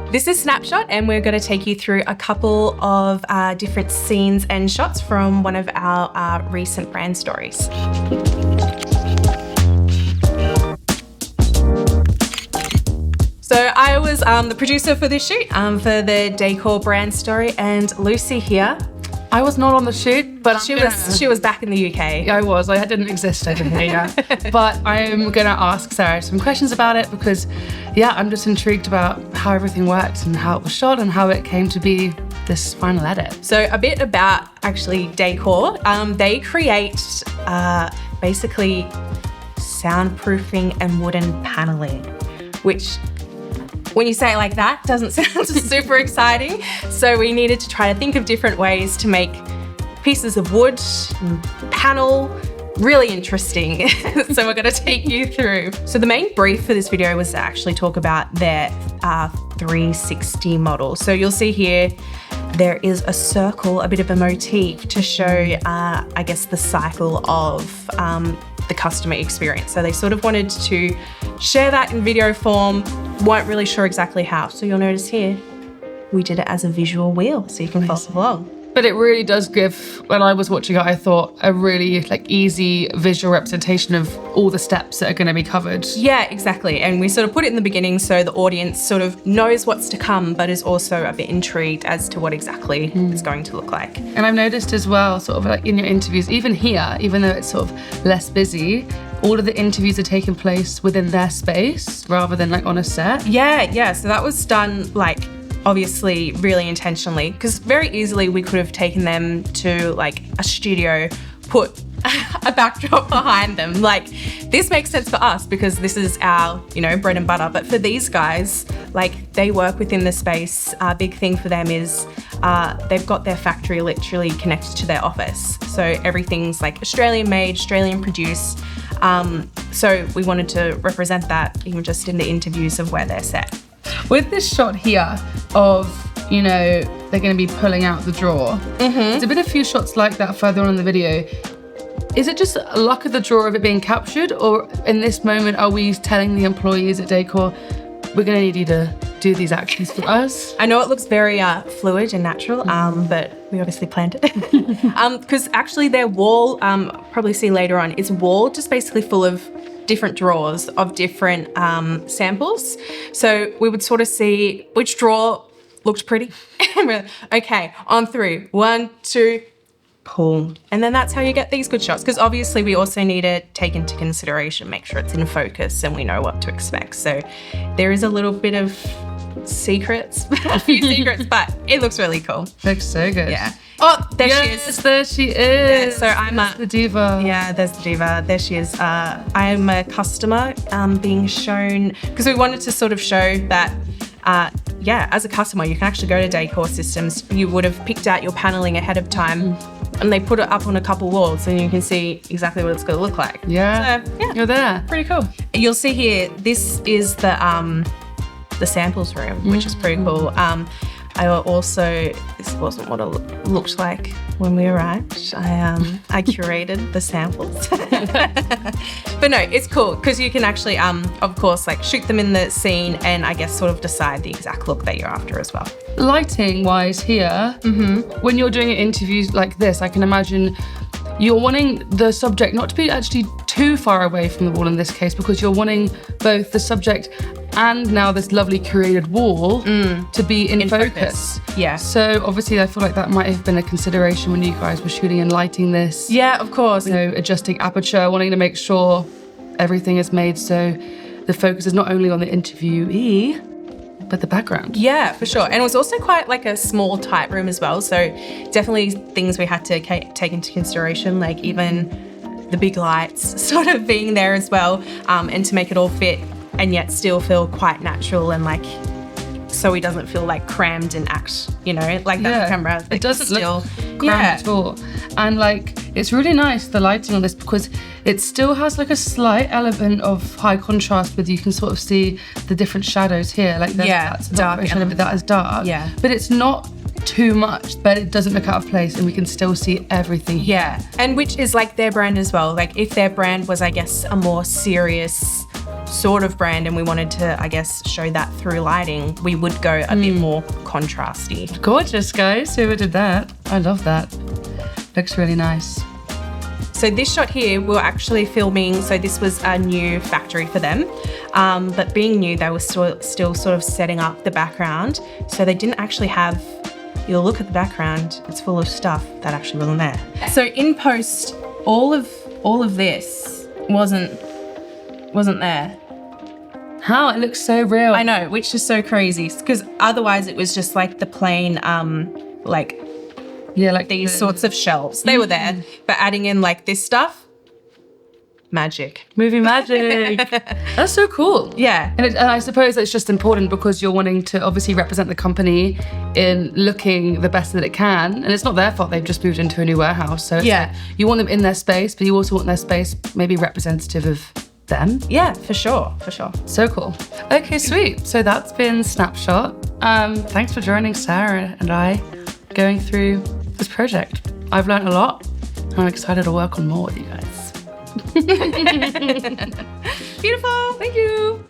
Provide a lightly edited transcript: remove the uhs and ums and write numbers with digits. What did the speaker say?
This is SnapShot, and we're going to take you through a couple of different scenes and shots from one of our recent brand stories. So I was the producer for this shoot for the Decor brand story, and Lucy here. I was not on the shoot, but she was back in the UK. Yeah, I was. I didn't exist over here, yeah. But I'm gonna ask Sarah some questions about it because, yeah, I'm just intrigued about how everything worked and how it was shot and how it came to be this final edit. So a bit about actually Decor. They create basically soundproofing and wooden paneling, which, when you say it like that, doesn't sound super exciting. So we needed to try to think of different ways to make pieces of wood, panel, really interesting. So we're gonna take you through. So the main brief for this video was to actually talk about their 360 model. So you'll see here, there is a circle, a bit of a motif to show, I guess, the cycle of the customer experience. So they sort of wanted to share that in video form, weren't really sure exactly how. So you'll notice here, we did it as a visual wheel so you can follow along. But it really does give, when I was watching it, I thought a really easy visual representation of all the steps that are going to be covered. Yeah, exactly. And we sort of put it in the beginning so the audience sort of knows what's to come, but is also a bit intrigued as to what exactly it's going to look like. And I've noticed as well, sort of in your interviews, even here, even though it's sort of less busy, all of the interviews are taking place within their space rather than on a set. Yeah. So that was done obviously really intentionally, because very easily we could have taken them to a studio, put a backdrop behind them. This makes sense for us because this is our, bread and butter. But for these guys, they work within the space. Big thing for them is they've got their factory literally connected to their office. So everything's Australian made, Australian produced. So we wanted to represent that even just in the interviews of where they're set. With this shot here of, they're going to be pulling out the drawer, there's a few shots like that further on in the video. Is it just luck of the draw of it being captured, or in this moment are we telling the employees at Decor, we're going to need you to do these actions for us? I know it looks very fluid and natural, but we obviously planned it. Because actually their wall, probably see later on, is a wall just basically full of different drawers of different samples. So we would sort of see which drawer looked pretty. And we're okay, on through, 1, 2, pull. And then that's how you get these good shots. Because obviously we also need to take into consideration, make sure it's in focus and we know what to expect. So there is a little bit of secrets, a few secrets, but it looks really cool. Looks so good. Yeah. Oh, there she is. There she is. Yeah, so I'm the diva. Yeah, there's the diva. There she is. I'm a customer being shown, because we wanted to sort of show that, as a customer, you can actually go to Decor Systems. You would have picked out your paneling ahead of time, and they put it up on a couple walls, and you can see exactly what it's going to look like. Yeah. So, yeah, you're there. Pretty cool. You'll see here, this is the samples room, which is pretty cool. This wasn't what it looked like when we arrived. I curated the samples. But no, it's cool because you can actually, of course, shoot them in the scene and I guess sort of decide the exact look that you're after as well. Lighting wise here, when you're doing interviews like this, I can imagine you're wanting the subject not to be actually too far away from the wall in this case, because you're wanting both the subject and now this lovely curated wall to be in focus. Yeah. So obviously I feel like that might have been a consideration when you guys were shooting and lighting this. Yeah, of course. Adjusting aperture, wanting to make sure everything is made so the focus is not only on the interviewee, but the background. Yeah, for sure. And it was also quite a small, tight room as well. So definitely things we had to take into consideration, even the big lights sort of being there as well, and to make it all fit and yet still feel quite natural and so he doesn't feel crammed and act, that camera. It doesn't look crammed at all. And it's really nice, the lighting on this, because it still has a slight element of high contrast with, you can sort of see the different shadows here. That's dark, but that is dark. Yeah. But it's not too much, but it doesn't look out of place and we can still see everything. Yeah. And which is their brand as well. If their brand was, I guess, a more serious sort of brand and we wanted to, I guess, show that through lighting, we would go a bit more contrasty. Gorgeous, guys. Whoever did that. I love that. Looks really nice. So this shot here, we were actually filming, so this was a new factory for them. But being new, they were still sort of setting up the background. So they didn't actually have, you'll look at the background, it's full of stuff that actually wasn't there. So in post, all of this wasn't there. How? It looks so real. I know, which is so crazy, because otherwise it was just like the plain, like these sorts of shelves. They were there, but adding in like this stuff, magic. Movie magic. That's so cool. Yeah. And I suppose it's just important because you're wanting to obviously represent the company in looking the best that it can. And it's not their fault, they've just moved into a new warehouse. So it's like, you want them in their space, but you also want their space maybe representative of them. Yeah, for sure. So cool. Okay, sweet. So that's been Snapshot. Thanks for joining Sarah and I going through this project. I've learned a lot and I'm excited to work on more with you guys. Beautiful. Thank you.